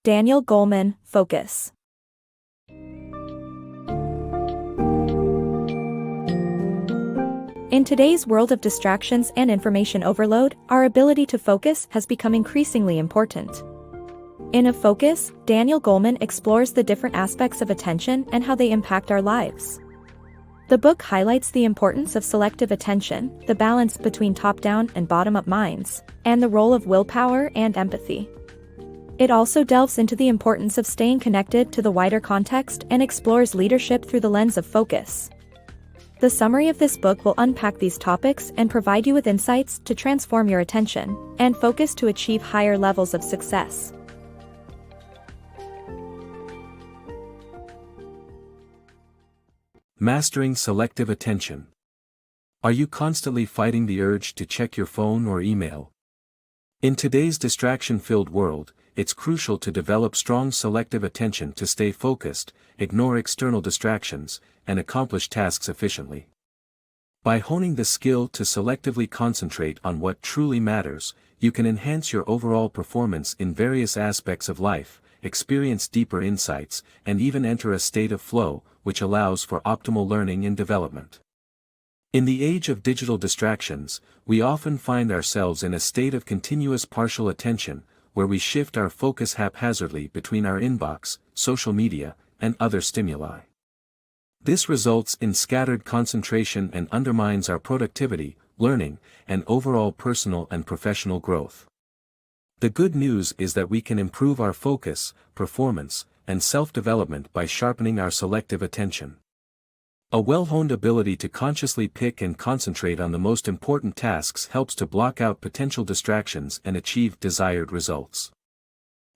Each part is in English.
Daniel Goleman, Focus. In today's world of distractions and information overload, our ability to focus has become increasingly important. In Focus, Daniel Goleman explores the different aspects of attention and how they impact our lives. The book highlights the importance of selective attention, the balance between top-down and bottom-up minds, and the role of willpower and empathy. It also delves into the importance of staying connected to the wider context and explores leadership through the lens of focus. The summary of this book will unpack these topics and provide you with insights to transform your attention and focus to achieve higher levels of success. Mastering selective attention. Are you constantly fighting the urge to check your phone or email? In today's distraction-filled world, it's crucial to develop strong selective attention to stay focused, ignore external distractions, and accomplish tasks efficiently. By honing the skill to selectively concentrate on what truly matters, you can enhance your overall performance in various aspects of life, experience deeper insights, and even enter a state of flow, which allows for optimal learning and development. In the age of digital distractions, we often find ourselves in a state of continuous partial attention, where we shift our focus haphazardly between our inbox, social media, and other stimuli. This results in scattered concentration and undermines our productivity, learning, and overall personal and professional growth. The good news is that we can improve our focus, performance, and self-development by sharpening our selective attention. A well-honed ability to consciously pick and concentrate on the most important tasks helps to block out potential distractions and achieve desired results.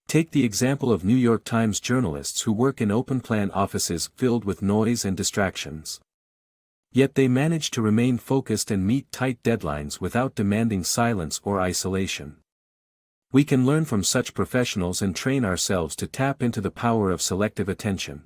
Take the example of New York Times journalists who work in open-plan offices filled with noise and distractions. Yet they manage to remain focused and meet tight deadlines without demanding silence or isolation. We can learn from such professionals and train ourselves to tap into the power of selective attention.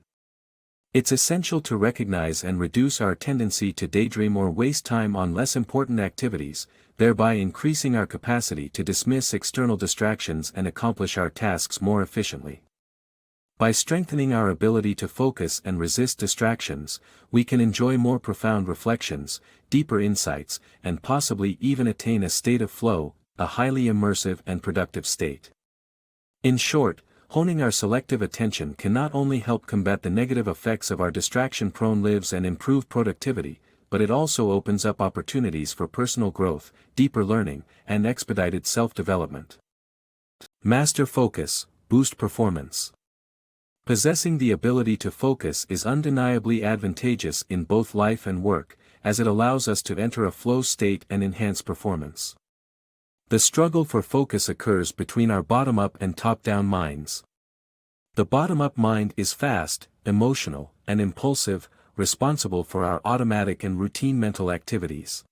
It's essential to recognize and reduce our tendency to daydream or waste time on less important activities, thereby increasing our capacity to dismiss external distractions and accomplish our tasks more efficiently. By strengthening our ability to focus and resist distractions, we can enjoy more profound reflections, deeper insights, and possibly even attain a state of flow, a highly immersive and productive state. In short, honing our selective attention can not only help combat the negative effects of our distraction-prone lives and improve productivity, but it also opens up opportunities for personal growth, deeper learning, and expedited self-development. Master focus, boost performance. Possessing the ability to focus is undeniably advantageous in both life and work, as it allows us to enter a flow state and enhance performance. The struggle for focus occurs between our bottom-up and top-down minds. The bottom-up mind is fast, emotional, and impulsive, responsible for our automatic and routine mental activities.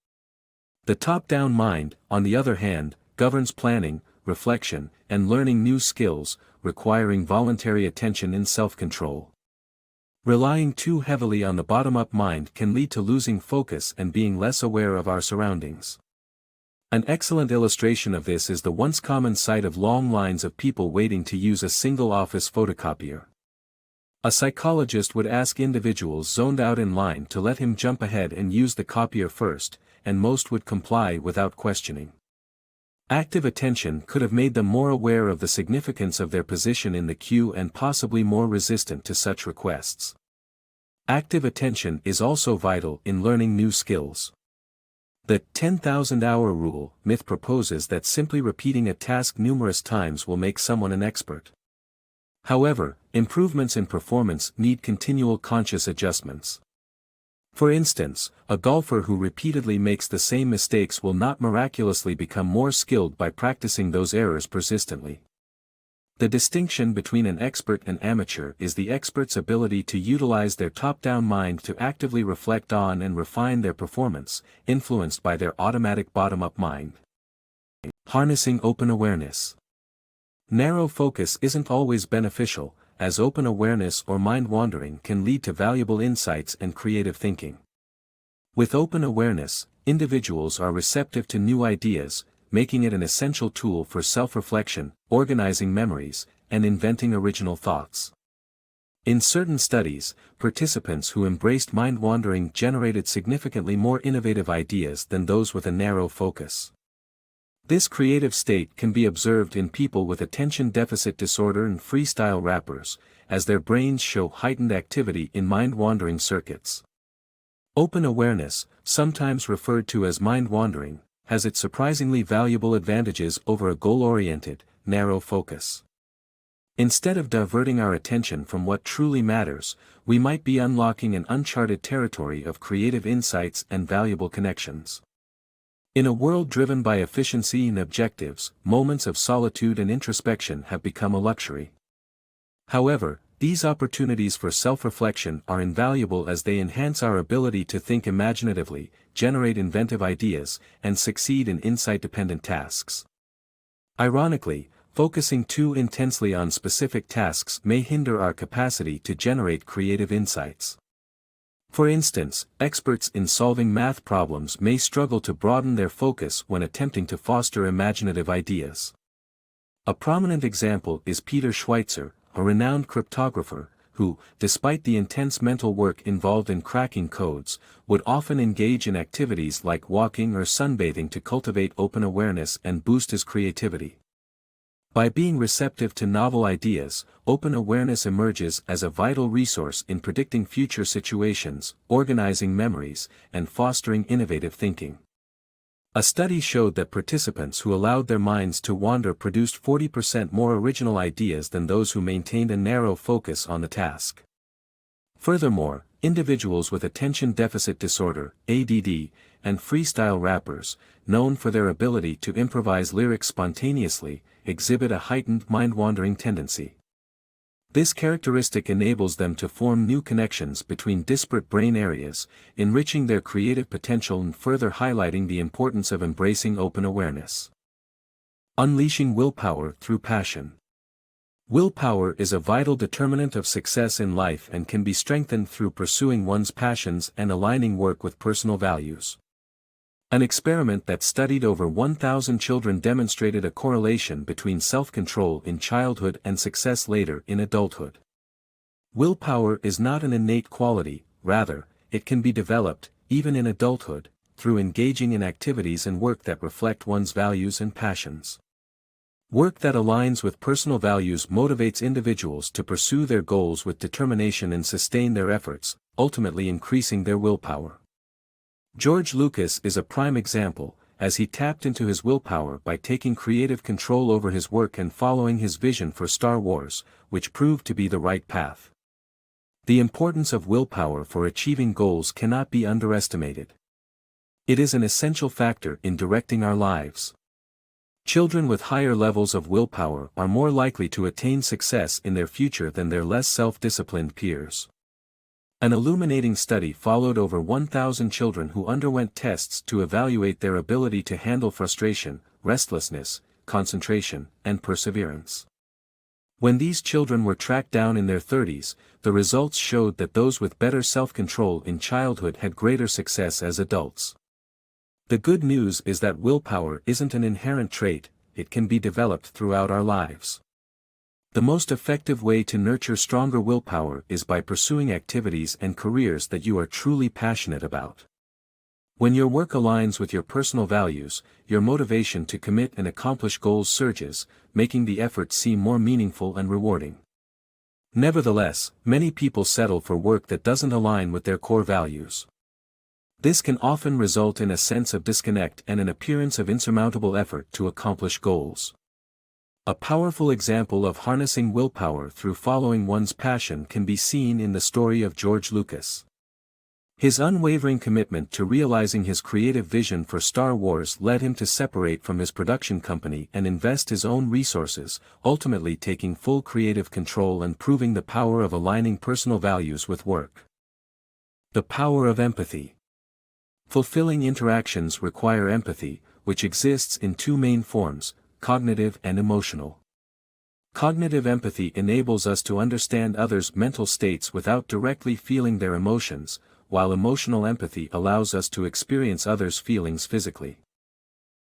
The top-down mind, on the other hand, governs planning, reflection, and learning new skills, requiring voluntary attention and self-control. Relying too heavily on the bottom-up mind can lead to losing focus and being less aware of our surroundings. An excellent illustration of this is the once common sight of long lines of people waiting to use a single office photocopier. A psychologist would ask individuals zoned out in line to let him jump ahead and use the copier first, and most would comply without questioning. Active attention could have made them more aware of the significance of their position in the queue and possibly more resistant to such requests. Active attention is also vital in learning new skills. The 10,000-hour rule myth proposes that simply repeating a task numerous times will make someone an expert. However, improvements in performance need continual conscious adjustments. For instance, a golfer who repeatedly makes the same mistakes will not miraculously become more skilled by practicing those errors persistently. The distinction between an expert and amateur is the expert's ability to utilize their top-down mind to actively reflect on and refine their performance, influenced by their automatic bottom-up mind. Harnessing open awareness. Narrow focus isn't always beneficial, as open awareness or mind-wandering can lead to valuable insights and creative thinking. With open awareness, individuals are receptive to new ideas, making it an essential tool for self-reflection, organizing memories, and inventing original thoughts. In certain studies, participants who embraced mind-wandering generated significantly more innovative ideas than those with a narrow focus. This creative state can be observed in people with attention deficit disorder and freestyle rappers, as their brains show heightened activity in mind-wandering circuits. Open awareness, sometimes referred to as mind-wandering, has its surprisingly valuable advantages over a goal-oriented, narrow focus. Instead of diverting our attention from what truly matters, we might be unlocking an uncharted territory of creative insights and valuable connections. In a world driven by efficiency and objectives, moments of solitude and introspection have become a luxury. However, these opportunities for self-reflection are invaluable as they enhance our ability to think imaginatively, generate inventive ideas, and succeed in insight-dependent tasks. Ironically, focusing too intensely on specific tasks may hinder our capacity to generate creative insights. For instance, experts in solving math problems may struggle to broaden their focus when attempting to foster imaginative ideas. A prominent example is Peter Schweitzer, a renowned cryptographer, who, despite the intense mental work involved in cracking codes, would often engage in activities like walking or sunbathing to cultivate open awareness and boost his creativity. By being receptive to novel ideas, open awareness emerges as a vital resource in predicting future situations, organizing memories, and fostering innovative thinking. A study showed that participants who allowed their minds to wander produced 40% more original ideas than those who maintained a narrow focus on the task. Furthermore, individuals with attention deficit disorder, ADD, and freestyle rappers, known for their ability to improvise lyrics spontaneously, exhibit a heightened mind-wandering tendency. This characteristic enables them to form new connections between disparate brain areas, enriching their creative potential and further highlighting the importance of embracing open awareness. Unleashing willpower through passion. Willpower is a vital determinant of success in life and can be strengthened through pursuing one's passions and aligning work with personal values. An experiment that studied over 1,000 children demonstrated a correlation between self-control in childhood and success later in adulthood. Willpower is not an innate quality, rather, it can be developed, even in adulthood, through engaging in activities and work that reflect one's values and passions. Work that aligns with personal values motivates individuals to pursue their goals with determination and sustain their efforts, ultimately increasing their willpower. George Lucas is a prime example, as he tapped into his willpower by taking creative control over his work and following his vision for Star Wars, which proved to be the right path. The importance of willpower for achieving goals cannot be underestimated. It is an essential factor in directing our lives. Children with higher levels of willpower are more likely to attain success in their future than their less self-disciplined peers. An illuminating study followed over 1,000 children who underwent tests to evaluate their ability to handle frustration, restlessness, concentration, and perseverance. When these children were tracked down in their 30s, the results showed that those with better self-control in childhood had greater success as adults. The good news is that willpower isn't an inherent trait, it can be developed throughout our lives. The most effective way to nurture stronger willpower is by pursuing activities and careers that you are truly passionate about. When your work aligns with your personal values, your motivation to commit and accomplish goals surges, making the effort seem more meaningful and rewarding. Nevertheless, many people settle for work that doesn't align with their core values. This can often result in a sense of disconnect and an appearance of insurmountable effort to accomplish goals. A powerful example of harnessing willpower through following one's passion can be seen in the story of George Lucas. His unwavering commitment to realizing his creative vision for Star Wars led him to separate from his production company and invest his own resources, ultimately taking full creative control and proving the power of aligning personal values with work. The power of empathy. Fulfilling interactions require empathy, which exists in two main forms: cognitive and emotional. Cognitive empathy enables us to understand others' mental states without directly feeling their emotions, while emotional empathy allows us to experience others' feelings physically.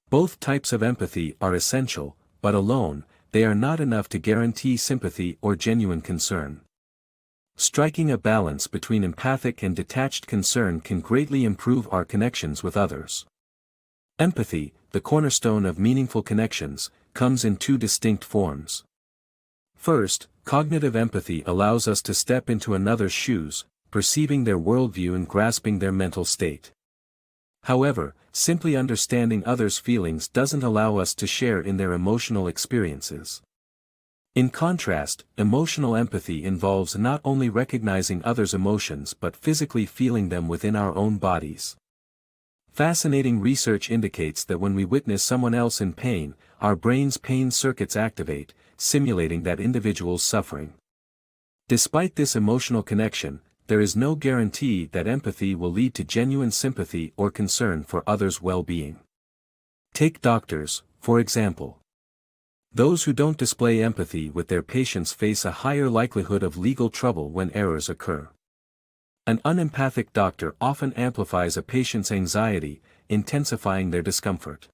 Both types of empathy are essential, but alone, they are not enough to guarantee sympathy or genuine concern. Striking a balance between empathic and detached concern can greatly improve our connections with others. Empathy, the cornerstone of meaningful connections, comes in two distinct forms. First, cognitive empathy allows us to step into another's shoes, perceiving their worldview and grasping their mental state. However, simply understanding others' feelings doesn't allow us to share in their emotional experiences. In contrast, emotional empathy involves not only recognizing others' emotions but physically feeling them within our own bodies. Fascinating research indicates that when we witness someone else in pain, our brain's pain circuits activate, simulating that individual's suffering. Despite this emotional connection, there is no guarantee that empathy will lead to genuine sympathy or concern for others' well-being. Take doctors, for example. Those who don't display empathy with their patients face a higher likelihood of legal trouble when errors occur. An unempathic doctor often amplifies a patient's anxiety, intensifying their discomfort.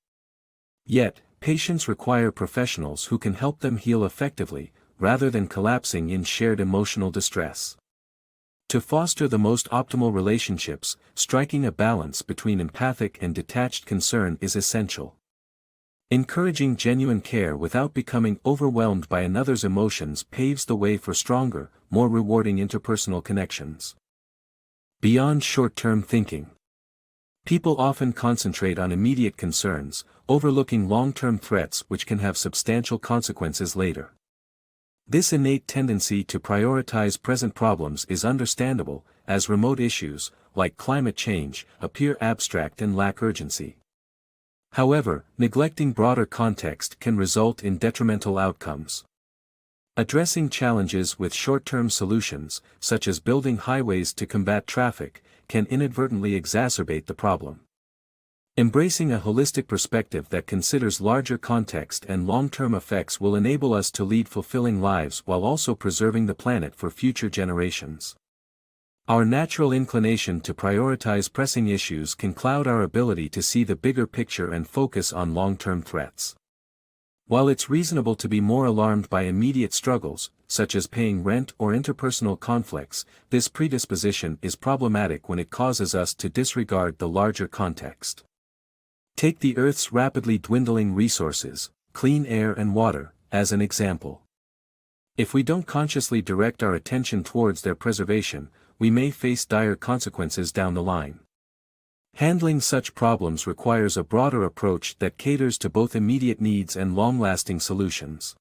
Yet, patients require professionals who can help them heal effectively, rather than collapsing in shared emotional distress. To foster the most optimal relationships, striking a balance between empathic and detached concern is essential. Encouraging genuine care without becoming overwhelmed by another's emotions paves the way for stronger, more rewarding interpersonal connections. Beyond short-term thinking. People often concentrate on immediate concerns, overlooking long-term threats which can have substantial consequences later. This innate tendency to prioritize present problems is understandable, as remote issues, like climate change, appear abstract and lack urgency. However, neglecting broader context can result in detrimental outcomes. Addressing challenges with short-term solutions, such as building highways to combat traffic, can inadvertently exacerbate the problem. Embracing a holistic perspective that considers larger context and long-term effects will enable us to lead fulfilling lives while also preserving the planet for future generations. Our natural inclination to prioritize pressing issues can cloud our ability to see the bigger picture and focus on long-term threats. While it's reasonable to be more alarmed by immediate struggles, such as paying rent or interpersonal conflicts, this predisposition is problematic when it causes us to disregard the larger context. Take the Earth's rapidly dwindling resources, clean air and water, as an example. If we don't consciously direct our attention towards their preservation, we may face dire consequences down the line. Handling such problems requires a broader approach that caters to both immediate needs and long-lasting solutions.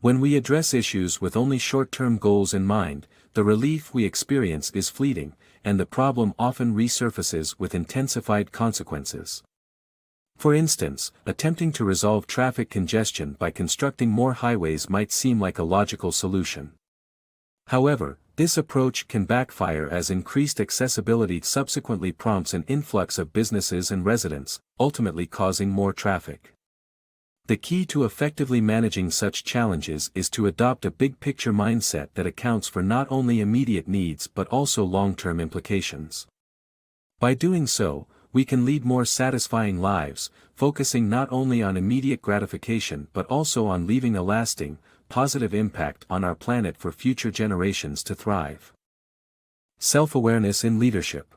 When we address issues with only short-term goals in mind, the relief we experience is fleeting, and the problem often resurfaces with intensified consequences. For instance, attempting to resolve traffic congestion by constructing more highways might seem like a logical solution. However, this approach can backfire as increased accessibility subsequently prompts an influx of businesses and residents, ultimately causing more traffic. The key to effectively managing such challenges is to adopt a big-picture mindset that accounts for not only immediate needs but also long-term implications. By doing so, we can lead more satisfying lives, focusing not only on immediate gratification but also on leaving a lasting, positive impact on our planet for future generations to thrive. Self-awareness in leadership.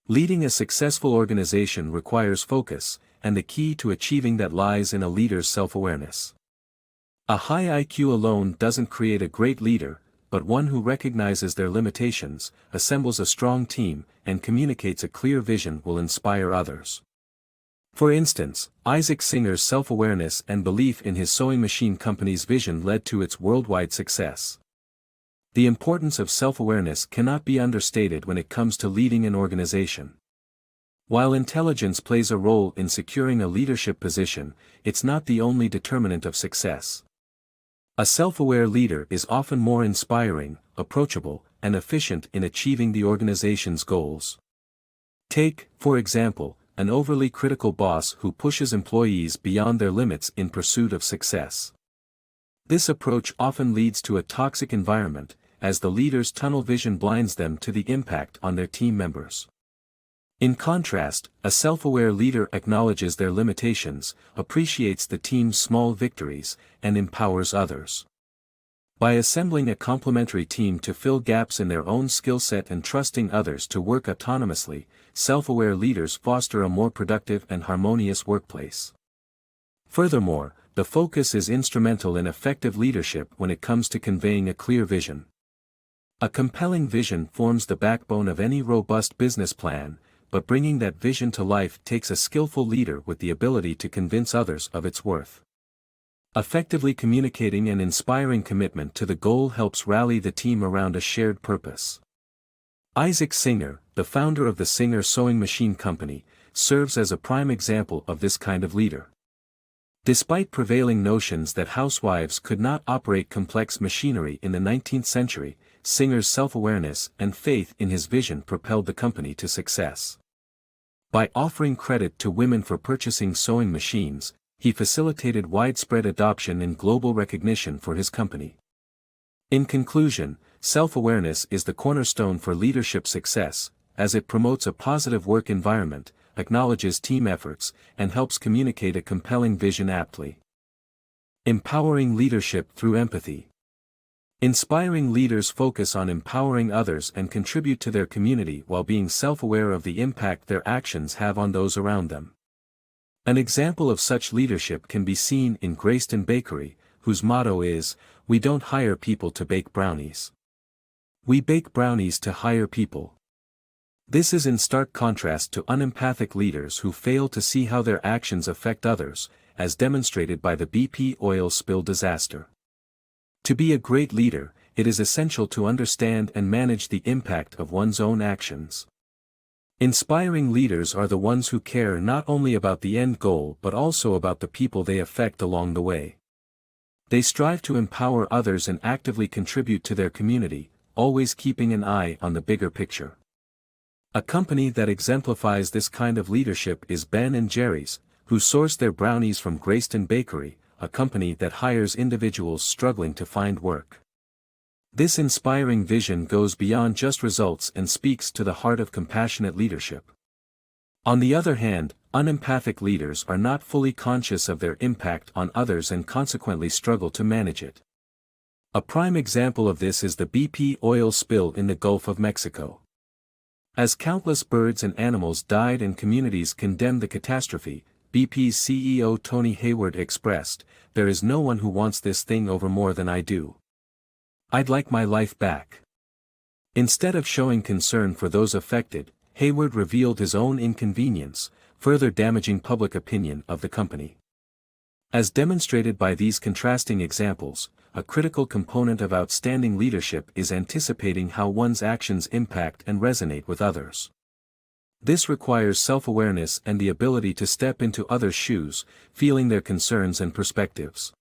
Leading a successful organization requires focus, and the key to achieving that lies in a leader's self-awareness. A high IQ alone doesn't create a great leader, but one who recognizes their limitations, assembles a strong team, and communicates a clear vision will inspire others. For instance, Isaac Singer's self-awareness and belief in his sewing machine company's vision led to its worldwide success. The importance of self-awareness cannot be understated when it comes to leading an organization. While intelligence plays a role in securing a leadership position, it's not the only determinant of success. A self-aware leader is often more inspiring, approachable, and efficient in achieving the organization's goals. Take, for example, an overly critical boss who pushes employees beyond their limits in pursuit of success. This approach often leads to a toxic environment, as the leader's tunnel vision blinds them to the impact on their team members. In contrast, a self-aware leader acknowledges their limitations, appreciates the team's small victories, and empowers others. By assembling a complementary team to fill gaps in their own skill set and trusting others to work autonomously, self-aware leaders foster a more productive and harmonious workplace. Furthermore, the focus is instrumental in effective leadership when it comes to conveying a clear vision. A compelling vision forms the backbone of any robust business plan, but bringing that vision to life takes a skillful leader with the ability to convince others of its worth. Effectively communicating and inspiring commitment to the goal helps rally the team around a shared purpose. Isaac Singer, the founder of the Singer Sewing Machine Company, serves as a prime example of this kind of leader. Despite prevailing notions that housewives could not operate complex machinery in the 19th century, Singer's self-awareness and faith in his vision propelled the company to success. By offering credit to women for purchasing sewing machines, he facilitated widespread adoption and global recognition for his company. In conclusion, self-awareness is the cornerstone for leadership success, as it promotes a positive work environment, acknowledges team efforts, and helps communicate a compelling vision aptly. Empowering leadership through empathy. Inspiring leaders focus on empowering others and contribute to their community while being self-aware of the impact their actions have on those around them. An example of such leadership can be seen in Grayston Bakery, whose motto is, "We don't hire people to bake brownies. We bake brownies to hire people." This is in stark contrast to unempathic leaders who fail to see how their actions affect others, as demonstrated by the BP oil spill disaster. To be a great leader, it is essential to understand and manage the impact of one's own actions. Inspiring leaders are the ones who care not only about the end goal but also about the people they affect along the way. They strive to empower others and actively contribute to their community, always keeping an eye on the bigger picture. A company that exemplifies this kind of leadership is Ben & Jerry's, who source their brownies from Grayston Bakery, a company that hires individuals struggling to find work. This inspiring vision goes beyond just results and speaks to the heart of compassionate leadership. On the other hand, unempathic leaders are not fully conscious of their impact on others and consequently struggle to manage it. A prime example of this is the BP oil spill in the Gulf of Mexico. As countless birds and animals died and communities condemned the catastrophe, BP's CEO Tony Hayward expressed, "There is no one who wants this thing over more than I do. I'd like my life back." Instead of showing concern for those affected, Hayward revealed his own inconvenience, further damaging public opinion of the company. As demonstrated by these contrasting examples, a critical component of outstanding leadership is anticipating how one's actions impact and resonate with others. This requires self-awareness and the ability to step into others' shoes, feeling their concerns and perspectives.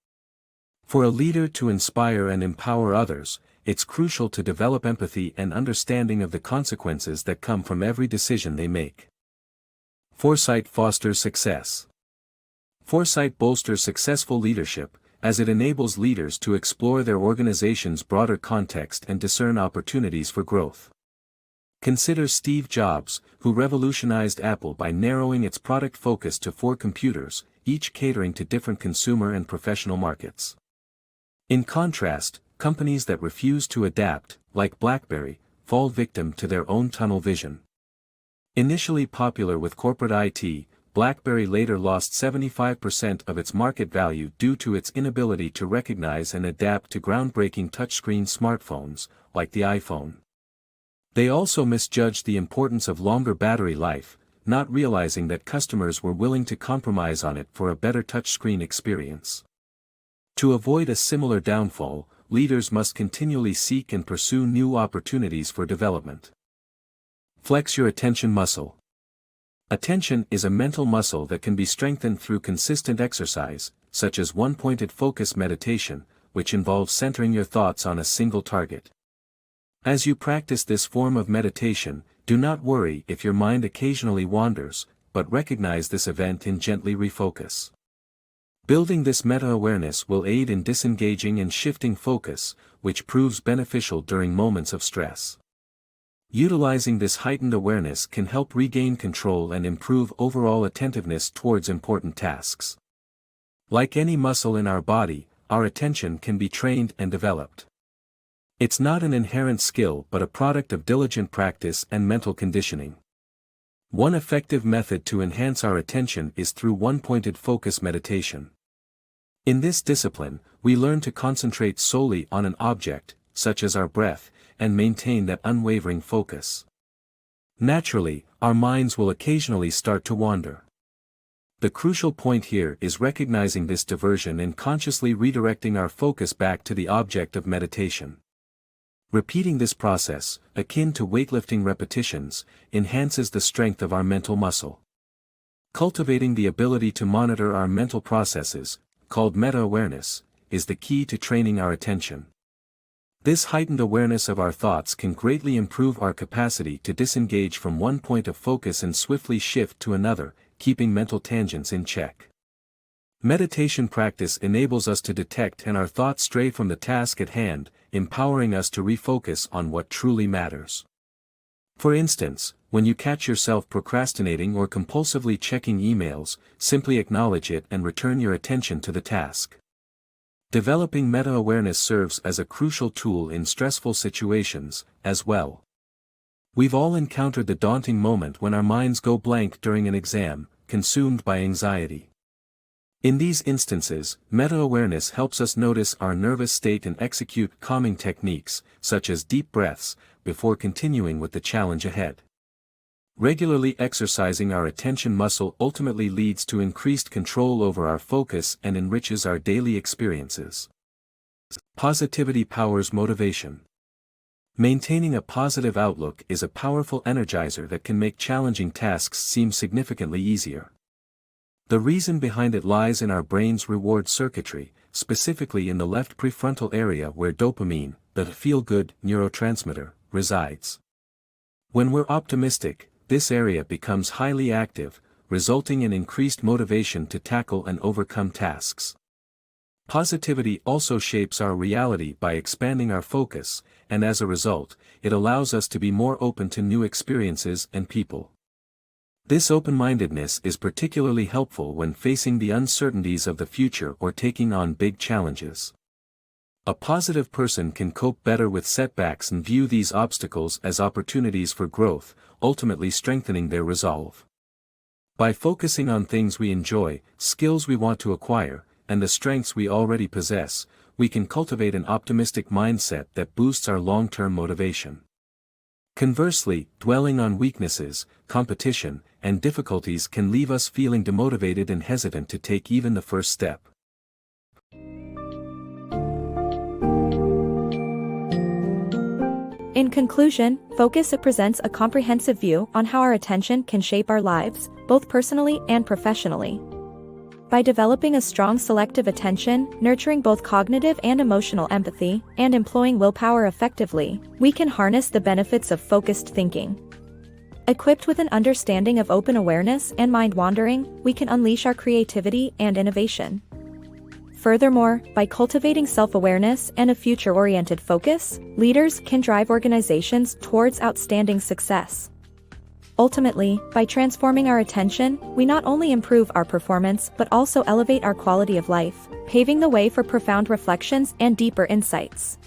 For a leader to inspire and empower others, it's crucial to develop empathy and understanding of the consequences that come from every decision they make. Foresight fosters success. Foresight bolsters successful leadership, as it enables leaders to explore their organization's broader context and discern opportunities for growth. Consider Steve Jobs, who revolutionized Apple by narrowing its product focus to 4 computers, each catering to different consumer and professional markets. In contrast, companies that refuse to adapt, like BlackBerry, fall victim to their own tunnel vision. Initially popular with corporate IT, BlackBerry later lost 75% of its market value due to its inability to recognize and adapt to groundbreaking touchscreen smartphones, like the iPhone. They also misjudged the importance of longer battery life, not realizing that customers were willing to compromise on it for a better touchscreen experience. To avoid a similar downfall, leaders must continually seek and pursue new opportunities for development. Flex your attention muscle. Attention is a mental muscle that can be strengthened through consistent exercise, such as one-pointed focus meditation, which involves centering your thoughts on a single target. As you practice this form of meditation, do not worry if your mind occasionally wanders, but recognize this event and gently refocus. Building this meta-awareness will aid in disengaging and shifting focus, which proves beneficial during moments of stress. Utilizing this heightened awareness can help regain control and improve overall attentiveness towards important tasks. Like any muscle in our body, our attention can be trained and developed. It's not an inherent skill but a product of diligent practice and mental conditioning. One effective method to enhance our attention is through one-pointed focus meditation. In this discipline, we learn to concentrate solely on an object, such as our breath, and maintain that unwavering focus. Naturally, our minds will occasionally start to wander. The crucial point here is recognizing this diversion and consciously redirecting our focus back to the object of meditation. Repeating this process, akin to weightlifting repetitions, enhances the strength of our mental muscle. Cultivating the ability to monitor our mental processes, called meta-awareness, is the key to training our attention. This heightened awareness of our thoughts can greatly improve our capacity to disengage from one point of focus and swiftly shift to another, keeping mental tangents in check. Meditation practice enables us to detect when our thoughts stray from the task at hand, empowering us to refocus on what truly matters. For instance, when you catch yourself procrastinating or compulsively checking emails, simply acknowledge it and return your attention to the task. Developing meta-awareness serves as a crucial tool in stressful situations, as well. We've all encountered the daunting moment when our minds go blank during an exam, consumed by anxiety. In these instances, meta-awareness helps us notice our nervous state and execute calming techniques, such as deep breaths, before continuing with the challenge ahead. Regularly exercising our attention muscle ultimately leads to increased control over our focus and enriches our daily experiences. Positivity powers motivation. Maintaining a positive outlook is a powerful energizer that can make challenging tasks seem significantly easier. The reason behind it lies in our brain's reward circuitry, specifically in the left prefrontal area where dopamine, the feel-good neurotransmitter, resides. When we're optimistic, this area becomes highly active, resulting in increased motivation to tackle and overcome tasks. Positivity also shapes our reality by expanding our focus, and as a result, it allows us to be more open to new experiences and people. This open-mindedness is particularly helpful when facing the uncertainties of the future or taking on big challenges. A positive person can cope better with setbacks and view these obstacles as opportunities for growth, ultimately strengthening their resolve. By focusing on things we enjoy, skills we want to acquire, and the strengths we already possess, we can cultivate an optimistic mindset that boosts our long-term motivation. Conversely, dwelling on weaknesses, competition, and difficulties can leave us feeling demotivated and hesitant to take even the first step. In conclusion, Focus presents a comprehensive view on how our attention can shape our lives, both personally and professionally. By developing a strong selective attention, nurturing both cognitive and emotional empathy, and employing willpower effectively, we can harness the benefits of focused thinking. Equipped with an understanding of open awareness and mind wandering, we can unleash our creativity and innovation. Furthermore, by cultivating self-awareness and a future-oriented focus, leaders can drive organizations towards outstanding success. Ultimately, by transforming our attention, we not only improve our performance but also elevate our quality of life, paving the way for profound reflections and deeper insights.